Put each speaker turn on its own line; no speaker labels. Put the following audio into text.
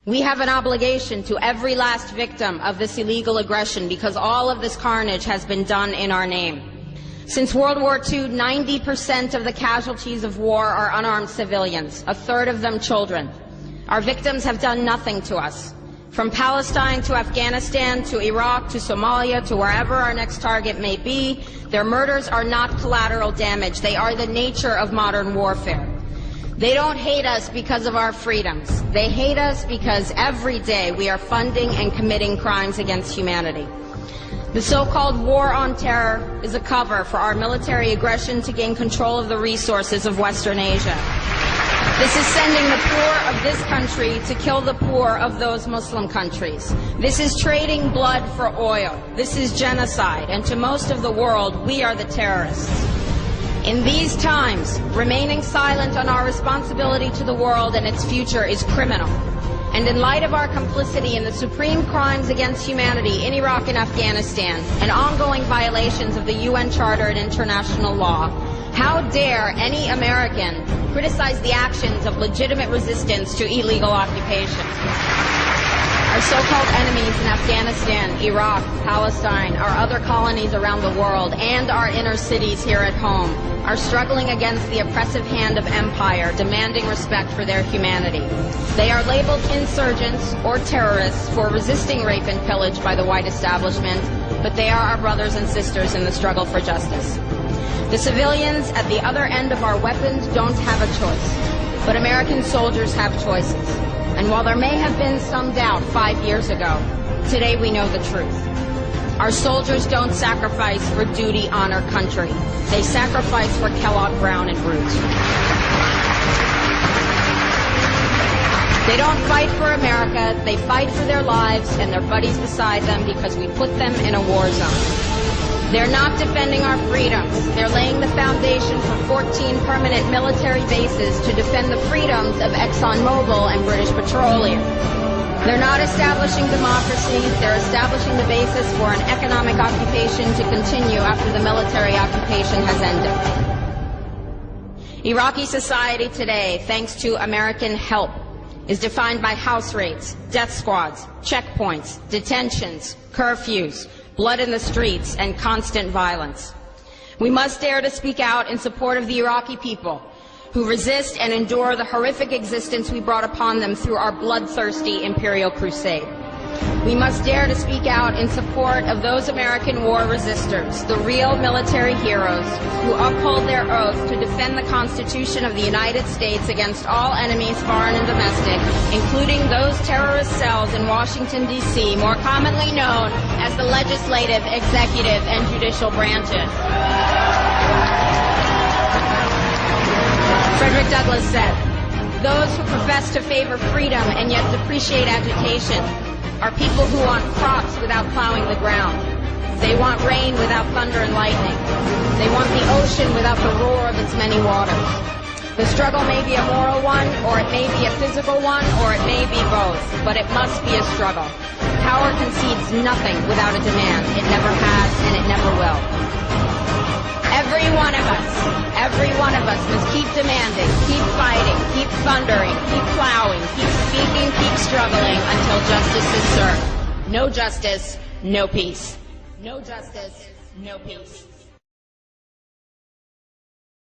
We have an obligation to every last victim of this illegal aggression because all of this carnage has been done in our name. Since World War II, 90% of the casualties of war are unarmed civilians, a third of them children. Our victims have done nothing to us. From Palestine to Afghanistan to Iraq to Somalia to wherever our next target may be, their murders are not collateral damage. They are the nature of modern warfare. They don't hate us because of our freedoms. They hate us because every day we are funding and committing crimes against humanity. The so-called war on terror is a cover for our military aggression to gain control of the resources of Western Asia. This is sending the poor of this country to kill the poor of those Muslim countries. This is trading blood for oil. This is genocide, and to most of the world, we are the terrorists. In these times, remaining silent on our responsibility to the world and its future is criminal. And in light of our complicity in the supreme crimes against humanity in Iraq and Afghanistan and ongoing violations of the UN Charter and international law, how dare any American criticize the actions of legitimate resistance to illegal occupation? Our so-called enemies in Afghanistan, Iraq, Palestine, our other colonies around the world, and our inner cities here at home are struggling against the oppressive hand of empire, demanding respect for their humanity. They are labeled insurgents or terrorists for resisting rape and pillage by the white establishment, but they are our brothers and sisters in the struggle for justice. The civilians at the other end of our weapons don't have a choice, but American soldiers have choices. And while there may have been some doubt 5 years ago, today we know the truth. Our soldiers don't sacrifice for duty, honor, country. They sacrifice for Kellogg, Brown, and Root. They don't fight for America, they fight for their lives and their buddies beside them because we put them in a war zone. They're not defending our freedoms. They're laying the foundation for 14 permanent military bases to defend the freedoms of ExxonMobil and British Petroleum. They're not establishing democracy. They're establishing the basis for an economic occupation to continue after the military occupation has ended. Iraqi society today, thanks to American help, is defined by house raids, death squads, checkpoints, detentions, curfews, blood in the streets, and constant violence. We must dare to speak out in support of the Iraqi people who resist and endure the horrific existence we brought upon them through our bloodthirsty imperial crusade. We must dare to speak out in support of those American war resistors, the real military heroes who uphold their oath to defend the Constitution of the United States against all enemies, foreign and domestic, including those terrorist cells in Washington, D.C., more commonly known as the legislative, executive, and judicial branches. Frederick Douglass said, "Those who profess to favor freedom and yet depreciate agitation are people who want crops without plowing the ground. They want rain without thunder and lightning. They want the ocean without the roar of its many waters." The struggle may be a moral one, or it may be a physical one, or it may be both, but it must be a struggle. Power concedes nothing without a demand. It never has, and it never will. Every one of us must keep demanding, keep fighting, keep thundering, keep plowing, keep speaking, keep struggling until justice is served. No justice, no peace. No justice, no peace.